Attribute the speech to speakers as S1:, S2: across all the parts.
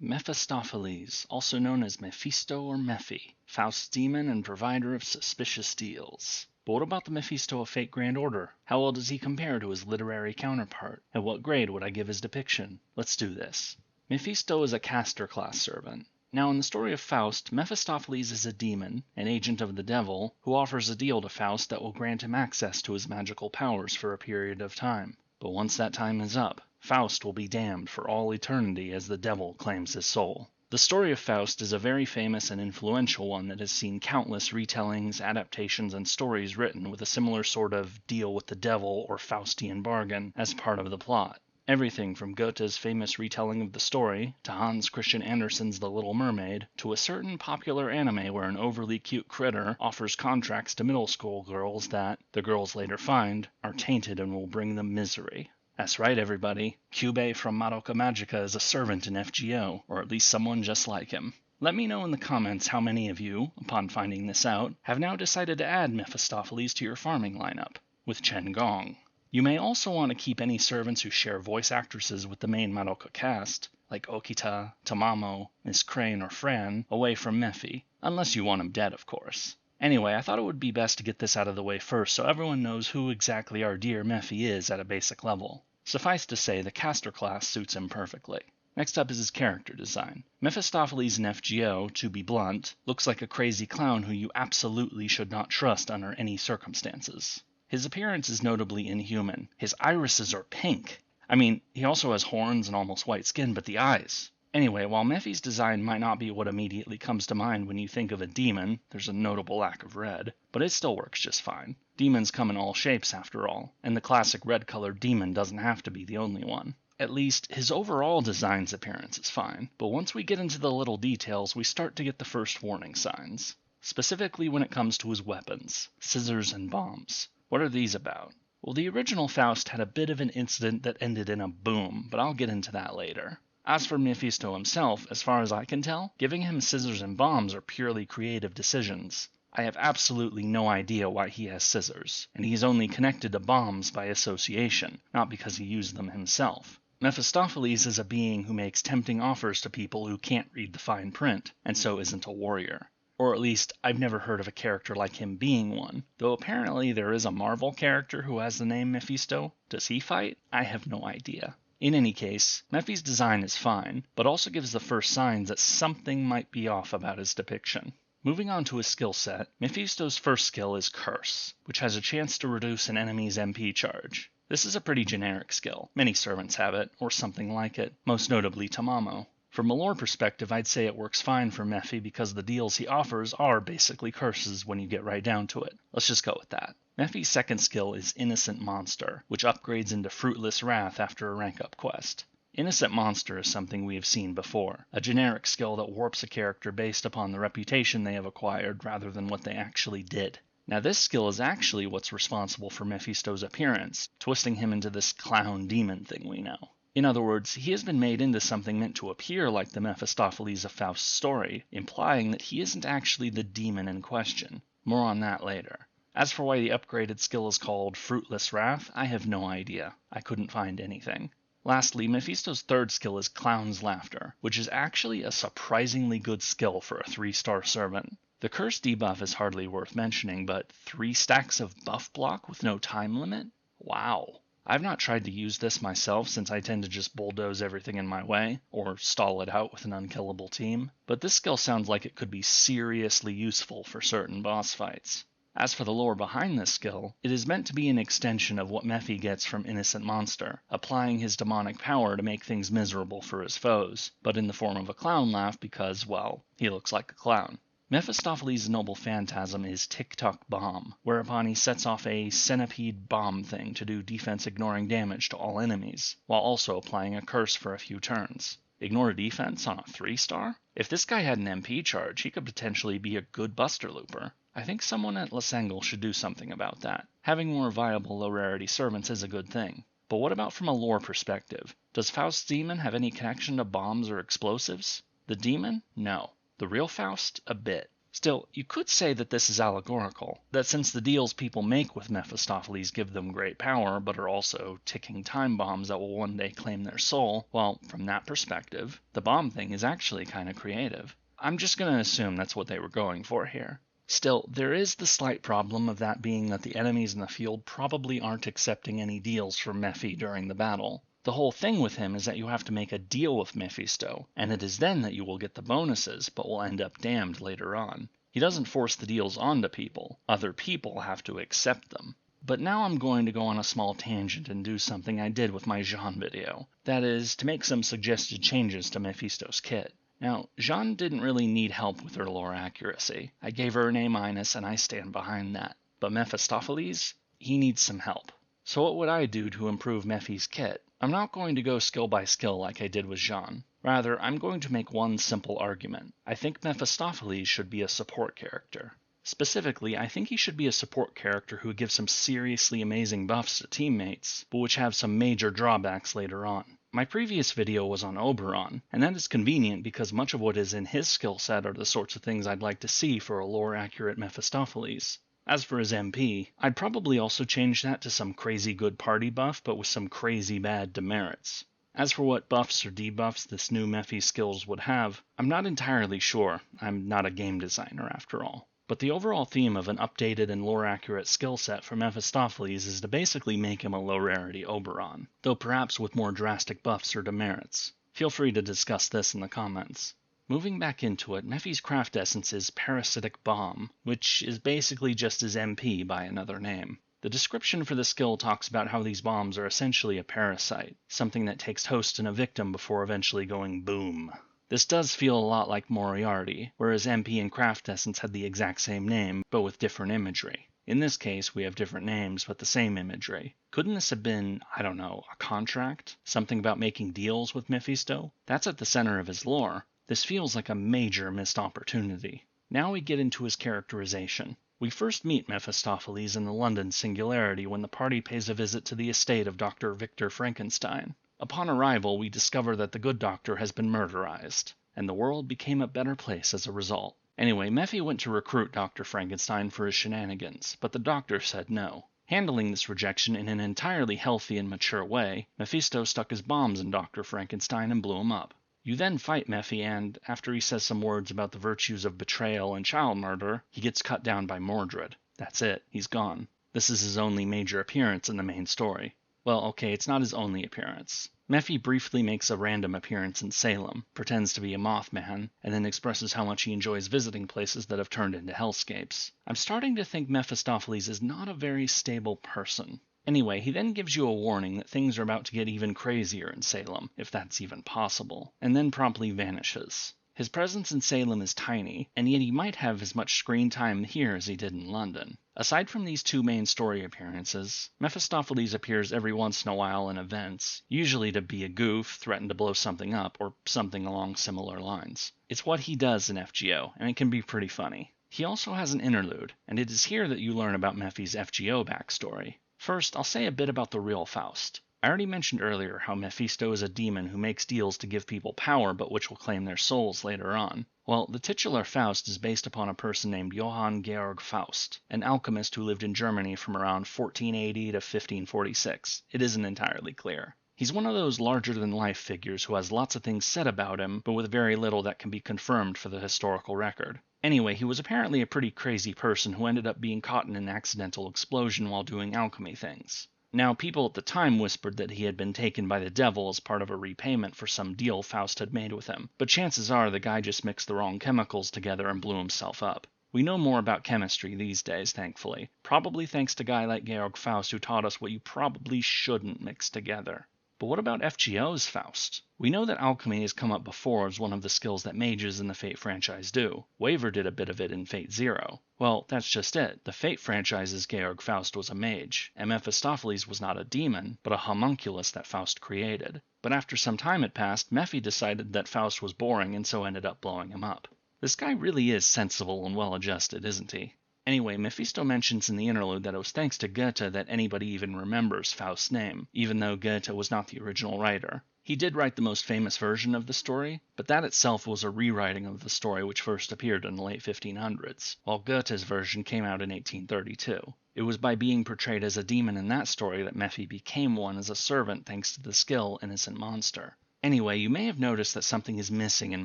S1: Mephistopheles, also known as Mephisto or Mephi, Faust's demon and provider of suspicious deals. But what about the Mephisto of Fate Grand Order? How well does he compare to his literary counterpart? And what grade would I give his depiction? Let's do this. Mephisto is a caster class servant. Now, in the story of Faust, Mephistopheles is a demon, an agent of the devil, who offers a deal to Faust that will grant him access to his magical powers for a period of time. But once that time is up, Faust will be damned for all eternity as the devil claims his soul. The story of Faust is a very famous and influential one that has seen countless retellings, adaptations, and stories written with a similar sort of deal with the devil or Faustian bargain as part of the plot. Everything from Goethe's famous retelling of the story, to Hans Christian Andersen's The Little Mermaid, to a certain popular anime where an overly cute critter offers contracts to middle school girls that, the girls later find, are tainted and will bring them misery. That's right, everybody. Kyubey from Madoka Magica is a servant in FGO, or at least someone just like him. Let me know in the comments how many of you, upon finding this out, have now decided to add Mephistopheles to your farming lineup, with Chen Gong. You may also want to keep any servants who share voice actresses with the main Madoka cast, like Okita, Tamamo, Miss Crane, or Fran, away from Mephi, unless you want them dead, of course. Anyway, I thought it would be best to get this out of the way first so everyone knows who exactly our dear Mephi is at a basic level. Suffice to say, the caster class suits him perfectly. Next up is his character design. Mephistopheles in FGO, to be blunt, looks like a crazy clown who you absolutely should not trust under any circumstances. His appearance is notably inhuman. His irises are pink. I mean, he also has horns and almost white skin, but the eyes. Anyway, while Mephi's design might not be what immediately comes to mind when you think of a demon, there's a notable lack of red, but it still works just fine. Demons come in all shapes after all, and the classic red-colored demon doesn't have to be the only one. At least, his overall design's appearance is fine, but once we get into the little details, we start to get the first warning signs. Specifically when it comes to his weapons, scissors and bombs. What are these about? Well, the original Faust had a bit of an incident that ended in a boom, but I'll get into that later. As for Mephisto himself, as far as I can tell, giving him scissors and bombs are purely creative decisions. I have absolutely no idea why he has scissors, and he's only connected to bombs by association, not because he used them himself. Mephistopheles is a being who makes tempting offers to people who can't read the fine print, and so isn't a warrior. Or at least, I've never heard of a character like him being one, though apparently there is a Marvel character who has the name Mephisto. Does he fight? I have no idea. In any case, Mephi's design is fine, but also gives the first signs that something might be off about his depiction. Moving on to his skill set, Mephisto's first skill is Curse, which has a chance to reduce an enemy's MP charge. This is a pretty generic skill. Many servants have it, or something like it, most notably Tamamo. From a lore perspective, I'd say it works fine for Mephi because the deals he offers are basically curses when you get right down to it. Let's just go with that. Mephi's second skill is Innocent Monster, which upgrades into Fruitless Wrath after a rank-up quest. Innocent Monster is something we have seen before, a generic skill that warps a character based upon the reputation they have acquired rather than what they actually did. Now this skill is actually what's responsible for Mephisto's appearance, twisting him into this clown demon thing we know. In other words, he has been made into something meant to appear like the Mephistopheles of Faust's story, implying that he isn't actually the demon in question. More on that later. As for why the upgraded skill is called Fruitless Wrath, I have no idea. I couldn't find anything. Lastly, Mephisto's third skill is Clown's Laughter, which is actually a surprisingly good skill for a 3-star servant. The curse debuff is hardly worth mentioning, but 3 stacks of buff block with no time limit? Wow. I've not tried to use this myself since I tend to just bulldoze everything in my way, or stall it out with an unkillable team, but this skill sounds like it could be seriously useful for certain boss fights. As for the lore behind this skill, it is meant to be an extension of what Mephi gets from Innocent Monster, applying his demonic power to make things miserable for his foes, but in the form of a clown laugh because, well, he looks like a clown. Mephistopheles' noble phantasm is Tick-Tock Bomb, whereupon he sets off a centipede bomb thing to do defense-ignoring damage to all enemies, while also applying a curse for a few turns. Ignore defense on a 3-star? If this guy had an MP charge, he could potentially be a good Buster Looper. I think someone at Lasengle should do something about that. Having more viable low-rarity servants is a good thing. But what about from a lore perspective? Does Faust's demon have any connection to bombs or explosives? The demon? No. The real Faust? A bit. Still, you could say that this is allegorical, that since the deals people make with Mephistopheles give them great power, but are also ticking time bombs that will one day claim their soul, well, from that perspective, the bomb thing is actually kind of creative. I'm just going to assume that's what they were going for here. Still, there is the slight problem of that being that the enemies in the field probably aren't accepting any deals from Mephi during the battle. The whole thing with him is that you have to make a deal with Mephisto, and it is then that you will get the bonuses, but will end up damned later on. He doesn't force the deals onto people. Other people have to accept them. But now I'm going to go on a small tangent and do something I did with my Jean video. That is, to make some suggested changes to Mephisto's kit. Now, Jean didn't really need help with her lore accuracy. I gave her an A- and I stand behind that. But Mephistopheles? He needs some help. So what would I do to improve Mephi's kit? I'm not going to go skill by skill like I did with Jean. Rather, I'm going to make one simple argument. I think Mephistopheles should be a support character. Specifically, I think he should be a support character who gives some seriously amazing buffs to teammates, but which have some major drawbacks later on. My previous video was on Oberon, and that is convenient because much of what is in his skill set are the sorts of things I'd like to see for a lore-accurate Mephistopheles. As for his MP, I'd probably also change that to some crazy good party buff, but with some crazy bad demerits. As for what buffs or debuffs this new Mephi skills would have, I'm not entirely sure. I'm not a game designer after all. But the overall theme of an updated and lore-accurate skill set for Mephistopheles is to basically make him a low-rarity Oberon, though perhaps with more drastic buffs or demerits. Feel free to discuss this in the comments. Moving back into it, Mephi's craft essence is Parasitic Bomb, which is basically just his MP by another name. The description for the skill talks about how these bombs are essentially a parasite, something that takes host in a victim before eventually going boom. This does feel a lot like Moriarty, whereas MP and Craft Essence had the exact same name, but with different imagery. In this case, we have different names, but the same imagery. Couldn't this have been, I don't know, a contract? Something about making deals with Mephisto? That's at the center of his lore. This feels like a major missed opportunity. Now we get into his characterization. We first meet Mephistopheles in the London Singularity when the party pays a visit to the estate of Dr. Victor Frankenstein. Upon arrival, we discover that the good doctor has been murderized, and the world became a better place as a result. Anyway, Mephi went to recruit Dr. Frankenstein for his shenanigans, but the doctor said no. Handling this rejection in an entirely healthy and mature way, Mephisto stuck his bombs in Dr. Frankenstein and blew him up. You then fight Mephi and, after he says some words about the virtues of betrayal and child murder, he gets cut down by Mordred. That's it, he's gone. This is his only major appearance in the main story. Well, okay, it's not his only appearance. Mephi briefly makes a random appearance in Salem, pretends to be a Mothman, and then expresses how much he enjoys visiting places that have turned into hellscapes. I'm starting to think Mephistopheles is not a very stable person. Anyway, he then gives you a warning that things are about to get even crazier in Salem, if that's even possible, and then promptly vanishes. His presence in Salem is tiny, and yet he might have as much screen time here as he did in London. Aside from these two main story appearances, Mephistopheles appears every once in a while in events, usually to be a goof, threaten to blow something up, or something along similar lines. It's what he does in FGO, and it can be pretty funny. He also has an interlude, and it is here that you learn about Mephi's FGO backstory. First, I'll say a bit about the real Faust. I already mentioned earlier how Mephisto is a demon who makes deals to give people power but which will claim their souls later on. Well, the titular Faust is based upon a person named Johann Georg Faust, an alchemist who lived in Germany from around 1480 to 1546. It isn't entirely clear. He's one of those larger-than-life figures who has lots of things said about him, but with very little that can be confirmed for the historical record. Anyway, he was apparently a pretty crazy person who ended up being caught in an accidental explosion while doing alchemy things. Now, people at the time whispered that he had been taken by the devil as part of a repayment for some deal Faust had made with him, but chances are the guy just mixed the wrong chemicals together and blew himself up. We know more about chemistry these days, thankfully, probably thanks to a guy like Georg Faust who taught us what you probably shouldn't mix together. But what about FGO's Faust? We know that alchemy has come up before as one of the skills that mages in the Fate franchise do. Waver did a bit of it in Fate Zero. Well, that's just it. The Fate franchise's Georg Faust was a mage, and Mephistopheles was not a demon, but a homunculus that Faust created. But after some time had passed, Mephi decided that Faust was boring and so ended up blowing him up. This guy really is sensible and well-adjusted, isn't he? Anyway, Mephisto mentions in the interlude that it was thanks to Goethe that anybody even remembers Faust's name, even though Goethe was not the original writer. He did write the most famous version of the story, but that itself was a rewriting of the story which first appeared in the late 1500s, while Goethe's version came out in 1832. It was by being portrayed as a demon in that story that Mephi became one as a servant thanks to the skill Innocent Monster. Anyway, you may have noticed that something is missing in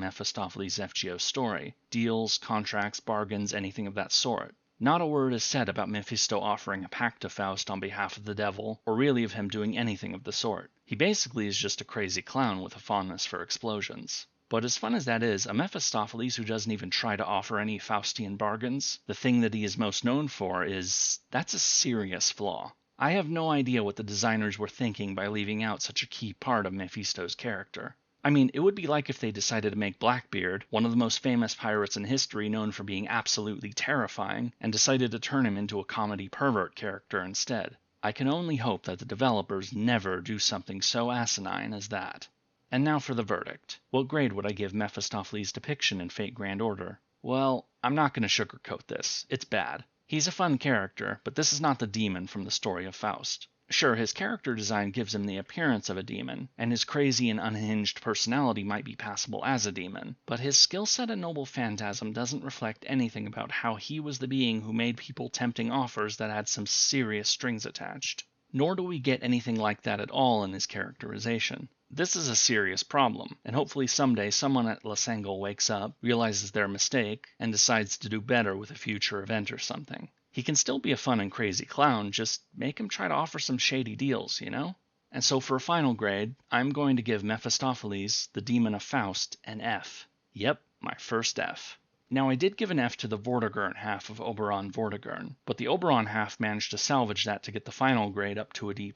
S1: Mephistopheles' FGO story. Deals, contracts, bargains, anything of that sort. Not a word is said about Mephisto offering a pact to Faust on behalf of the devil, or really of him doing anything of the sort. He basically is just a crazy clown with a fondness for explosions. But as fun as that is, a Mephistopheles who doesn't even try to offer any Faustian bargains, the thing that he is most known for that's a serious flaw. I have no idea what the designers were thinking by leaving out such a key part of Mephisto's character. I mean, it would be like if they decided to make Blackbeard, one of the most famous pirates in history known for being absolutely terrifying, and decided to turn him into a comedy pervert character instead. I can only hope that the developers never do something so asinine as that. And now for the verdict. What grade would I give Mephistopheles' depiction in Fate Grand Order? Well, I'm not going to sugarcoat this. It's bad. He's a fun character, but this is not the demon from the story of Faust. Sure, his character design gives him the appearance of a demon, and his crazy and unhinged personality might be passable as a demon, but his skill set and noble phantasm doesn't reflect anything about how he was the being who made people tempting offers that had some serious strings attached. Nor do we get anything like that at all in his characterization. This is a serious problem, and hopefully someday someone at Lasangle wakes up, realizes their mistake, and decides to do better with a future event or something. He can still be a fun and crazy clown, just make him try to offer some shady deals, you know? And so for a final grade, I'm going to give Mephistopheles, the demon of Faust, an F. Yep, my first F. Now I did give an F to the Vortigern half of Oberon Vortigern, but the Oberon half managed to salvage that to get the final grade up to a D+.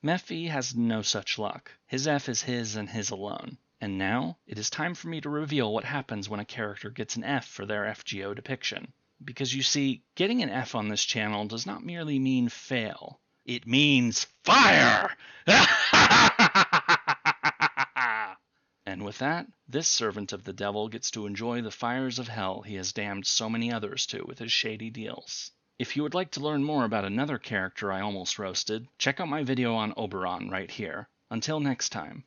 S1: Mephi has no such luck. His F is his and his alone. And now, it is time for me to reveal what happens when a character gets an F for their FGO depiction. Because you see, getting an F on this channel does not merely mean fail. It means fire! And with that, this servant of the devil gets to enjoy the fires of hell he has damned so many others to with his shady deals. If you would like to learn more about another character I almost roasted, check out my video on Oberon right here. Until next time.